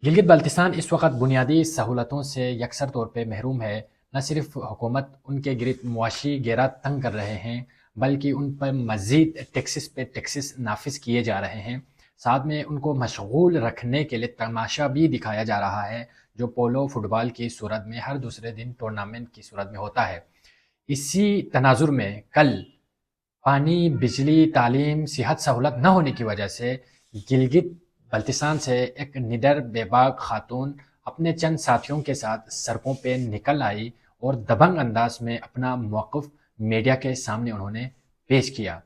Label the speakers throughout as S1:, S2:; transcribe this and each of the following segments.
S1: گلگت بلتستان اس وقت بنیادی سہولتوں سے یکسر طور پہ محروم ہے۔ نہ صرف حکومت ان کے گرد معاشی گھیرا تنگ کر رہے ہیں، بلکہ ان پر مزید ٹیکسز پہ ٹیکسز نافذ کیے جا رہے ہیں۔ ساتھ میں ان کو مشغول رکھنے کے لیے تماشا بھی دکھایا جا رہا ہے، جو پولو فٹ بال کی صورت میں ہر دوسرے دن ٹورنامنٹ کی صورت میں ہوتا ہے۔ اسی تناظر میں کل پانی، بجلی، تعلیم، صحت سہولت نہ ہونے کی وجہ سے گلگت بلتستان سے ایک نڈر بے باک خاتون اپنے چند ساتھیوں کے ساتھ سڑکوں پہ نکل آئی اور دبنگ انداز میں اپنا موقف میڈیا کے سامنے انہوں نے پیش کیا۔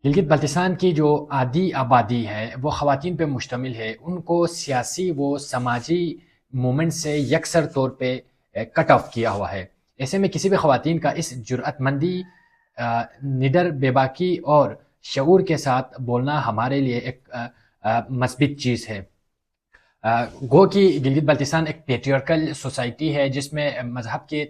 S1: گلگت بلتستان کی جو آدھی آبادی ہے وہ خواتین پہ مشتمل ہے۔ ان کو سیاسی و سماجی مومنٹ سے یکسر طور پہ کٹ آف کیا ہوا ہے۔ ایسے میں کسی بھی خواتین کا اس جرأت مندی، نڈر بے باکی اور شعور کے ساتھ بولنا ہمارے لیے ایک مثبت چیز ہے۔ گو کہ گلگت بلتستان ایک پیٹریارکل سوسائٹی ہے، جس میں مذہب کے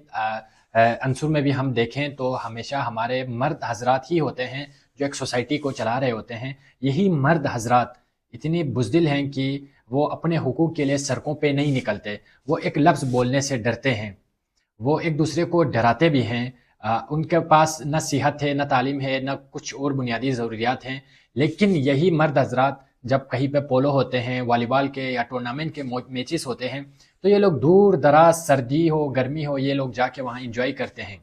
S1: عنصر میں بھی ہم دیکھیں تو ہمیشہ ہمارے مرد حضرات ہی ہوتے ہیں جو ایک سوسائٹی کو چلا رہے ہوتے ہیں۔ یہی مرد حضرات اتنے بزدل ہیں کہ وہ اپنے حقوق کے لیے سڑکوں پہ نہیں نکلتے، وہ ایک لفظ بولنے سے ڈرتے ہیں، وہ ایک دوسرے کو ڈراتے بھی ہیں۔ ان کے پاس نہ صحت ہے، نہ تعلیم ہے، نہ کچھ اور بنیادی ضروریات ہیں، لیکن یہی مرد حضرات جب کہیں پہ پولو ہوتے ہیں، والی بال کے یا ٹورنامنٹ کے میچز ہوتے ہیں، تو یہ لوگ دور دراز، سردی ہو گرمی ہو، یہ لوگ جا کے وہاں انجوائے کرتے ہیں۔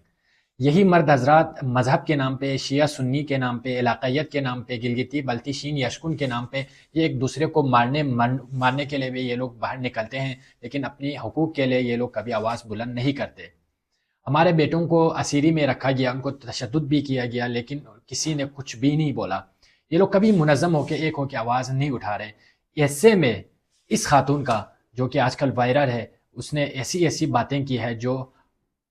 S1: یہی مرد حضرات مذہب کے نام پہ، شیعہ سنی کے نام پہ، علاقائیت کے نام پہ، گلگتی بلتی شین یشکن کے نام پہ، یہ ایک دوسرے کو مارنے کے لیے بھی یہ لوگ باہر نکلتے ہیں، لیکن اپنی حقوق کے لیے یہ لوگ کبھی آواز بلند نہیں کرتے۔ ہمارے بیٹوں کو اسیری میں رکھا گیا، ان کو تشدد بھی کیا گیا، لیکن کسی نے کچھ بھی نہیں بولا۔ یہ لوگ کبھی منظم ہو کے ایک ہو کے آواز نہیں اٹھا رہے۔ ایسے میں اس خاتون کا جو کہ آج کل وائرل ہے، اس نے ایسی ایسی باتیں کی ہے جو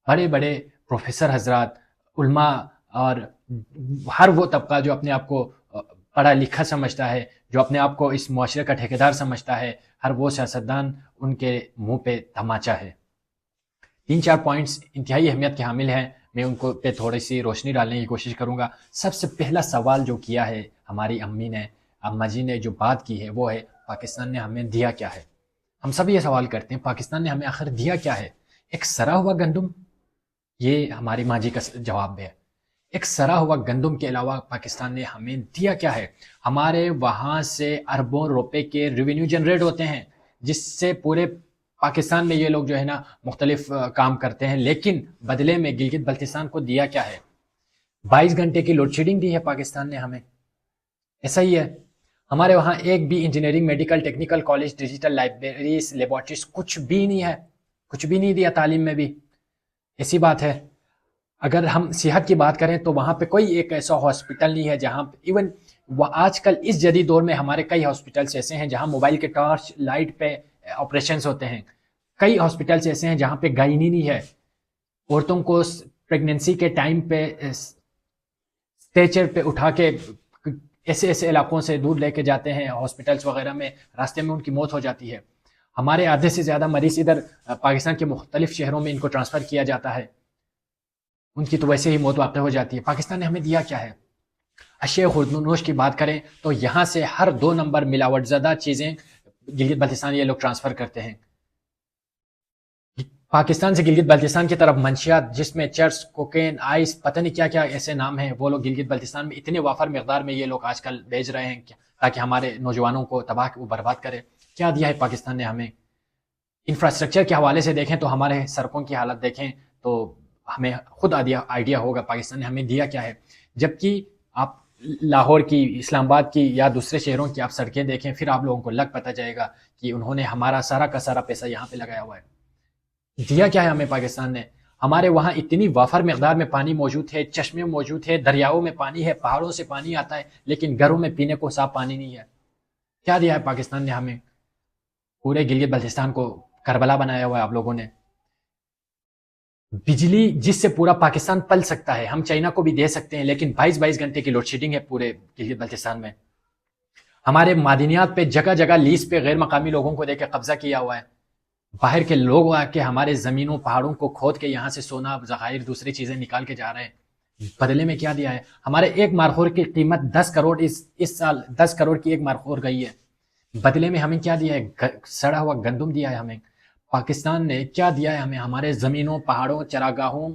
S1: بڑے بڑے پروفیسر حضرات، علماء اور ہر وہ طبقہ جو اپنے آپ کو پڑھا لکھا سمجھتا ہے، جو اپنے آپ کو اس معاشرے کا ٹھیکیدار سمجھتا ہے، ہر وہ سیاستدان ان کے منہ پہ تماچا ہے۔ 3-4 پوائنٹس انتہائی اہمیت کے حامل ہیں، میں ان کو پہ تھوڑی سی روشنی ڈالنے کی کوشش کروں گا۔ سب سے پہلا سوال جو کیا ہے ہماری اماں جی نے جو بات کی ہے وہ ہے پاکستان نے ہمیں دیا کیا ہے۔ ہم سب یہ سوال کرتے ہیں پاکستان نے ہمیں آخر دیا کیا ہے؟ ایک سڑا ہوا گندم؟ یہ ہماری ماں جی کا جواب ہے۔ ایک سڑا ہوا گندم کے علاوہ پاکستان نے ہمیں دیا کیا ہے؟ ہمارے وہاں سے اربوں روپے کے ریونیو جنریٹ ہوتے ہیں، جس سے پورے پاکستان میں یہ لوگ جو ہے نا مختلف کام کرتے ہیں، لیکن بدلے میں گلگت بلتستان کو دیا کیا ہے؟ 22 گھنٹے کی لوڈ شیڈنگ دی ہے پاکستان نے ہمیں۔ ایسا ہی ہے، ہمارے وہاں ایک بھی engineering, medical, technical college, digital libraries, laboratories کچھ بھی نہیں ہے، کچھ بھی نہیں دیا تعلیم میں بھی۔ ایسی بات ہے۔ اگر ہم صحت کی بات کریں تو وہاں پہ کوئی ایک ایسا ہاسپٹل نہیں ہے جہاں ایون وہ آج کل اس جدید دور میں ہمارے کئی ہاسپٹلس ایسے ہیں جہاں موبائل کے ٹارچ لائٹ پہ آپریشنز ہوتے ہیں۔ کئی ہاسپٹلس ایسے ہیں جہاں پہ گائنی نہیں ہے، عورتوں کو پریگننسی کے ٹائم پہ اسٹیچر پہ اٹھا کے ایسے ایسے علاقوں سے دور لے کے جاتے ہیں ہاسپٹلس وغیرہ میں، راستے میں ان کی موت ہو جاتی ہے۔ ہمارے آدھے سے زیادہ مریض ادھر پاکستان کے مختلف شہروں میں ان کو ٹرانسفر کیا جاتا ہے، ان کی تو ویسے ہی موت واقع ہو جاتی ہے۔ پاکستان نے ہمیں دیا کیا ہے؟ اشیاء خوردنوش کی بات کریں تو یہاں سے ہر 2 نمبر ملاوٹ زدہ چیزیں گلگت بلتستان یہ لوگ ٹرانسفر کرتے ہیں۔ پاکستان سے گلگت بلتستان کی طرف منشیات، جس میں چرس، کوکین، آئس، پتہ نہیں کیا کیا ایسے نام ہیں، وہ لوگ گلگت بلتستان میں اتنے وافر مقدار میں یہ لوگ آج کل بیچ رہے ہیں تاکہ ہمارے نوجوانوں کو تباہ و برباد کرے۔ کیا دیا ہے پاکستان نے ہمیں؟ انفراسٹرکچر کے حوالے سے دیکھیں تو ہمارے سڑکوں کی حالت دیکھیں تو ہمیں خود آئیڈیا ہوگا پاکستان نے ہمیں دیا کیا ہے۔ جبکہ آپ لاہور کی، اسلام آباد کی یا دوسرے شہروں کی آپ سڑکیں دیکھیں، پھر آپ لوگوں کو لگ پتہ جائے گا کہ انہوں نے ہمارا سارا کا سارا پیسہ یہاں پہ لگایا ہوا ہے۔ دیا کیا ہے ہمیں پاکستان نے؟ ہمارے وہاں اتنی وافر مقدار میں پانی موجود ہے، چشمے موجود ہے، دریاؤں میں پانی ہے، پہاڑوں سے پانی آتا ہے، لیکن گھروں میں پینے کو صاف پانی نہیں ہے۔ کیا دیا ہے پاکستان نے ہمیں؟ پورے گلگت بلتستان کو کربلا بنایا ہوا ہے آپ لوگوں نے۔ بجلی جس سے پورا پاکستان پل سکتا ہے، ہم چائنا کو بھی دے سکتے ہیں، لیکن 22 گھنٹے کی لوڈ شیڈنگ ہے پورے گلگت بلتستان میں۔ ہمارے معدنیات پہ جگہ جگہ لیز پہ غیر مقامی لوگوں کو دے کے قبضہ کیا ہوا ہے۔ باہر کے لوگ آ کے ہمارے زمینوں پہاڑوں کو کھود کے یہاں سے سونا، ذخائر، دوسری چیزیں نکال کے جا رہے ہیں۔ بدلے میں کیا دیا ہے؟ ہمارے ایک مارخور کی قیمت 10 کروڑ، اس سال 10 کروڑ کی ایک مارخور گئی ہے۔ بدلے میں ہمیں کیا دیا ہے؟ سڑا ہوا گندم دیا ہے ہمیں. پاکستان نے کیا دیا ہے ہمیں؟ ہمارے زمینوں، پہاڑوں، چراگاہوں،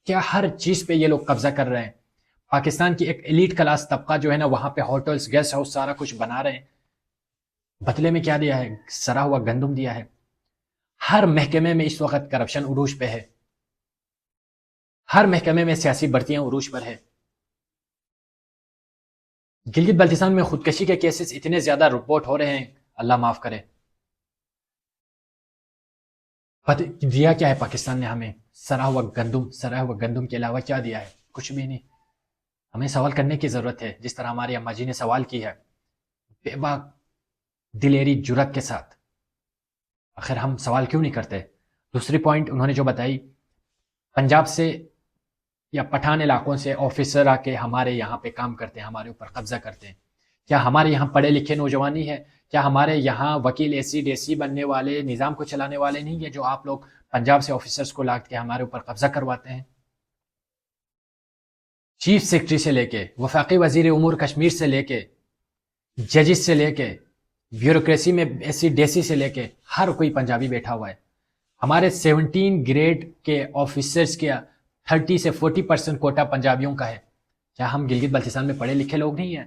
S1: کیا ہر چیز پہ یہ لوگ قبضہ کر رہے ہیں. پاکستان کی ایک ایلیٹ کلاس طبقہ جو ہے نا وہاں پہ ہوٹلز، گیسٹ ہاؤس، سارا کچھ بنا رہے ہیں. بدلے میں کیا دیا ہے؟ سڑا ہوا گندم دیا ہے. ہر محکمے میں اس وقت کرپشن عروج پہ ہے. ہر محکمے میں سیاسی بھرتیاں عروج پر ہے. گلگت بلتستان میں خودکشی کے کیسز اتنے زیادہ رپورٹ ہو رہے ہیں، اللہ معاف کرے. دیا کیا ہے پاکستان نے ہمیں؟ سڑا ہوا گندم. سڑا ہوا گندم کے علاوہ کیا دیا ہے؟ کچھ بھی نہیں. ہمیں سوال کرنے کی ضرورت ہے، جس طرح ہماری اماں جی نے سوال کی ہے بے باک دلیری جرات کے ساتھ. آخر ہم سوال کیوں نہیں کرتے؟ دوسری پوائنٹ انہوں نے جو بتائی، پنجاب سے یا پٹھان علاقوں سے آفیسر آ کے ہمارے یہاں پہ کام کرتے ہیں، ہمارے اوپر قبضہ کرتے ہیں. کیا ہمارے یہاں پڑھے لکھے نوجوانی ہے؟ کیا ہمارے یہاں وکیل ایسی ڈیسی بننے والے، نظام کو چلانے والے نہیں ہیں جو آپ لوگ پنجاب سے آفیسرز کو لا کے ہمارے اوپر قبضہ کرواتے ہیں؟ چیف سیکرٹری سے لے کے وفاقی وزیر امور کشمیر سے لے کے ججز سے لے کے بیوروکریسی میں ایسی ڈیسی سے لے کے ہر کوئی پنجابی بیٹھا ہوا ہے. ہمارے 17 گریڈ کے آفیسرز کے 30 سے 40% کوٹا پنجابیوں کا ہے. کیا ہم گلگت بلتستان میں پڑھے لکھے لوگ نہیں ہیں؟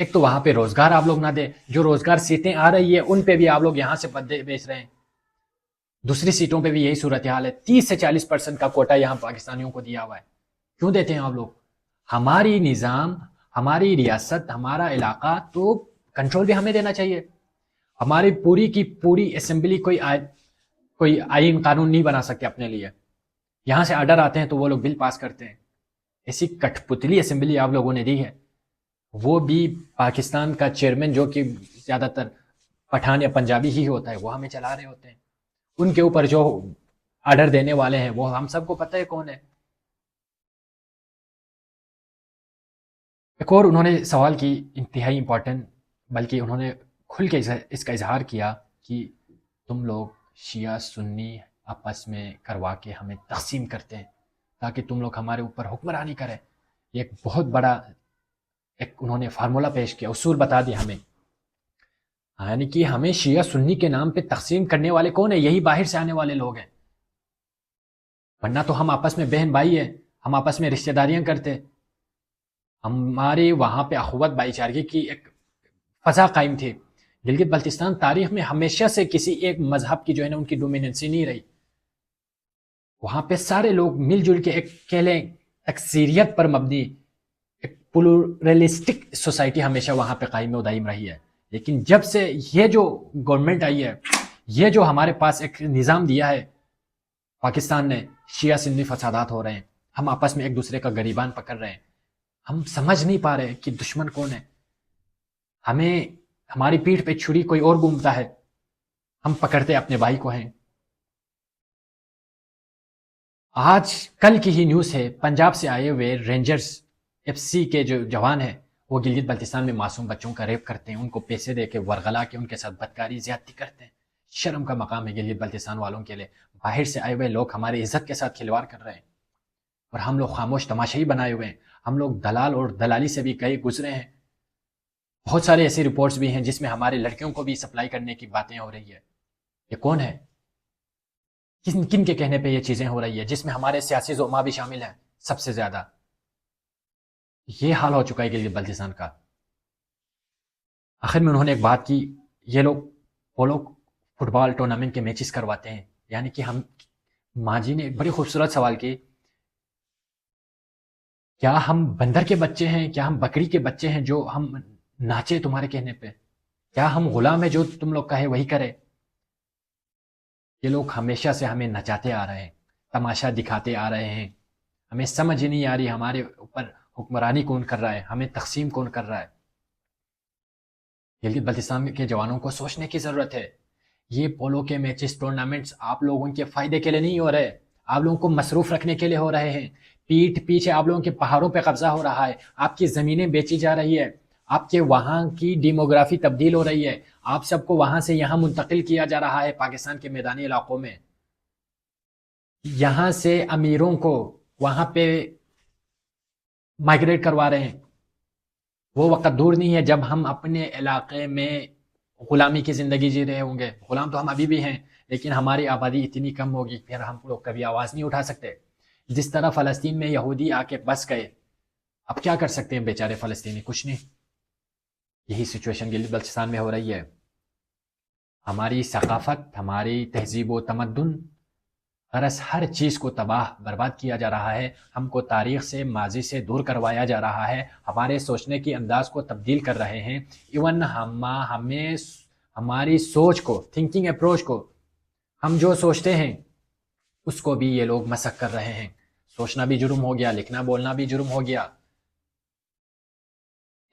S1: ایک تو وہاں پہ روزگار آپ لوگ نہ دے، جو روزگار سیٹیں آ رہی ہے ان پہ بھی آپ لوگ یہاں سے بدے بیچ رہے ہیں. دوسری سیٹوں پہ بھی یہی صورتحال ہے. 30 سے 40% کا کوٹا یہاں پاکستانیوں کو دیا ہوا ہے. کیوں دیتے ہیں آپ لوگ؟ ہماری نظام، ہماری ریاست، ہمارا علاقہ تو کنٹرول بھی ہمیں دینا چاہیے. ہماری پوری کی پوری اسمبلی کوئی آئین قانون نہیں بنا سکتے اپنے لیے. یہاں سے آرڈر آتے ہیں تو وہ لوگ بل پاس کرتے ہیں. ایسی کٹھ پتلی اسمبلی آپ لوگوں نے دی ہے. وہ بھی پاکستان کا چیئرمین جو کہ زیادہ تر پٹھان یا پنجابی ہی ہوتا ہے، وہ ہمیں چلا رہے ہوتے ہیں. ان کے اوپر جو آرڈر دینے والے ہیں وہ ہم سب کو پتہ ہے کون ہے. ایک اور انہوں نے سوال کی انتہائی امپورٹنٹ، بلکہ انہوں نے کھل کے اس کا اظہار کیا کہ تم لوگ شیعہ سنی آپس میں کروا کے ہمیں تقسیم کرتے ہیں تاکہ تم لوگ ہمارے اوپر حکمرانی کریں. یہ ایک بہت بڑا انہوں نے فارمولہ پیش کیا، اصول بتا دیا ہمیں. یعنی کہ ہمیں شیعہ سنی کے نام پہ تقسیم کرنے والے کون ہیں؟ یہی باہر سے آنے والے لوگ ہیں. ورنہ تو ہم آپس میں بہن بھائی ہیں، ہم آپس میں رشتہ داریاں کرتے. ہمارے وہاں پہ اخوت بھائی چارگی کی ایک فضا قائم تھی. گلگت بلتستان تاریخ میں ہمیشہ سے کسی ایک مذہب کی جو ہے نا ان کی ڈومیننسی نہیں رہی. وہاں پہ سارے لوگ مل جل کے ایک کہلیں اکثریت پر مبنی ایک پلورلسٹک سوسائٹی ہمیشہ وہاں پہ قائم و دائم رہی ہے. لیکن جب سے یہ جو گورنمنٹ آئی ہے، یہ جو ہمارے پاس ایک نظام دیا ہے پاکستان نے، شیعہ سنی فسادات ہو رہے ہیں، ہم آپس میں ایک دوسرے کا گریبان پکڑ رہے ہیں. ہم سمجھ نہیں پا رہے کہ دشمن کون ہے. ہمیں ہماری پیٹھ پہ چھری کوئی اور گھومتا ہے، ہم پکڑتے اپنے بھائی کو ہیں. آج کل کی ہی نیوز ہے، پنجاب سے آئے ہوئے رینجرز ایف سی کے جو جوان ہیں وہ گلگت بلتستان میں معصوم بچوں کا ریپ کرتے ہیں، ان کو پیسے دے کے ورغلا کے ان کے ساتھ بدکاری زیادتی کرتے ہیں. شرم کا مقام ہے گلگت بلتستان والوں کے لیے. باہر سے آئے ہوئے لوگ ہماری عزت کے ساتھ کھلواڑ کر رہے ہیں اور ہم لوگ خاموش تماشائی بنائے ہوئے ہیں. ہم لوگ دلال اور دلالی سے بھی کئی گزرے ہیں. بہت سارے ایسی رپورٹس بھی ہیں جس میں ہمارے لڑکیوں کو بھی سپلائی کرنے کی باتیں ہو رہی ہے. یہ کون ہے؟ کن کے کہنے پہ یہ چیزیں ہو رہی ہے، جس میں ہمارے سیاسی زعما بھی شامل ہیں سب سے زیادہ. یہ حال ہو چکا ہے گلگت بلتستان کا. آخر میں انہوں نے ایک بات کی، یہ لوگ وہ لوگ فٹ بال ٹورنامنٹ کے میچز کرواتے ہیں. یعنی کہ ہم، ماں جی نے ایک بڑی خوبصورت سوال کی، کیا ہم بندر کے بچے ہیں؟ کیا ہم بکری کے بچے ہیں جو ہم ناچے تمہارے کہنے پہ؟ کیا ہم غلام ہیں جو تم لوگ کہے وہی کرے؟ یہ لوگ ہمیشہ سے ہمیں نچاتے آ رہے ہیں، تماشا دکھاتے آ رہے ہیں. ہمیں سمجھ ہی نہیں آ رہی ہمارے اوپر حکمرانی کون کر رہا ہے، ہمیں تقسیم کون کر رہا ہے. گلگت بلتستان کے جوانوں کو سوچنے کی ضرورت ہے. یہ پولو کے میچز، ٹورنامنٹس آپ لوگوں کے فائدے کے لیے نہیں ہو رہے، آپ لوگوں کو مصروف رکھنے کے لیے ہو رہے ہیں. پیٹھ پیچھے آپ لوگوں کے پہاڑوں پہ قبضہ ہو رہا ہے، آپ کی زمینیں بیچی جا رہی ہے، آپ کے وہاں کی ڈیموگرافی تبدیل ہو رہی ہے، آپ سب کو وہاں سے یہاں منتقل کیا جا رہا ہے پاکستان کے میدانی علاقوں میں. یہاں سے امیروں کو وہاں پہ مائگریٹ کروا رہے ہیں. وہ وقت دور نہیں ہے جب ہم اپنے علاقے میں غلامی کی زندگی جی رہے ہوں گے. غلام تو ہم ابھی بھی ہیں، لیکن ہماری آبادی اتنی کم ہوگی پھر ہم لوگ کبھی آواز نہیں اٹھا سکتے. جس طرح فلسطین میں یہودی آ کے بس گئے، اب کیا کر سکتے ہیں بیچارے فلسطینی؟ کچھ نہیں. یہی سچویشن گلگت بلتستان میں ہو رہی ہے. ہماری ثقافت، ہماری تہذیب و تمدن، غرض ہر چیز کو تباہ برباد کیا جا رہا ہے. ہم کو تاریخ سے، ماضی سے دور کروایا جا رہا ہے. ہمارے سوچنے کے انداز کو تبدیل کر رہے ہیں. ایون ہمیں ہماری سوچ کو، تھنکنگ اپروچ کو، ہم جو سوچتے ہیں اس کو بھی یہ لوگ مسخ کر رہے ہیں. سوچنا بھی جرم ہو گیا، لکھنا بولنا بھی جرم ہو گیا.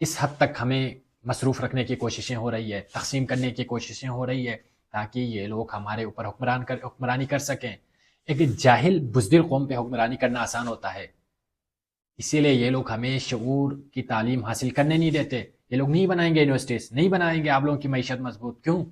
S1: اس حد تک ہمیں مصروف رکھنے کی کوششیں ہو رہی ہے، تقسیم کرنے کی کوششیں ہو رہی ہے تاکہ یہ لوگ ہمارے اوپر حکمرانی کر سکیں. ایک جاہل بزدل قوم پہ حکمرانی کرنا آسان ہوتا ہے، اسی لیے یہ لوگ ہمیں شعور کی تعلیم حاصل کرنے نہیں دیتے. یہ لوگ نہیں بنائیں گے یونیورسٹیز، نہیں بنائیں گے آپ لوگوں کی معیشت مضبوط. کیوں؟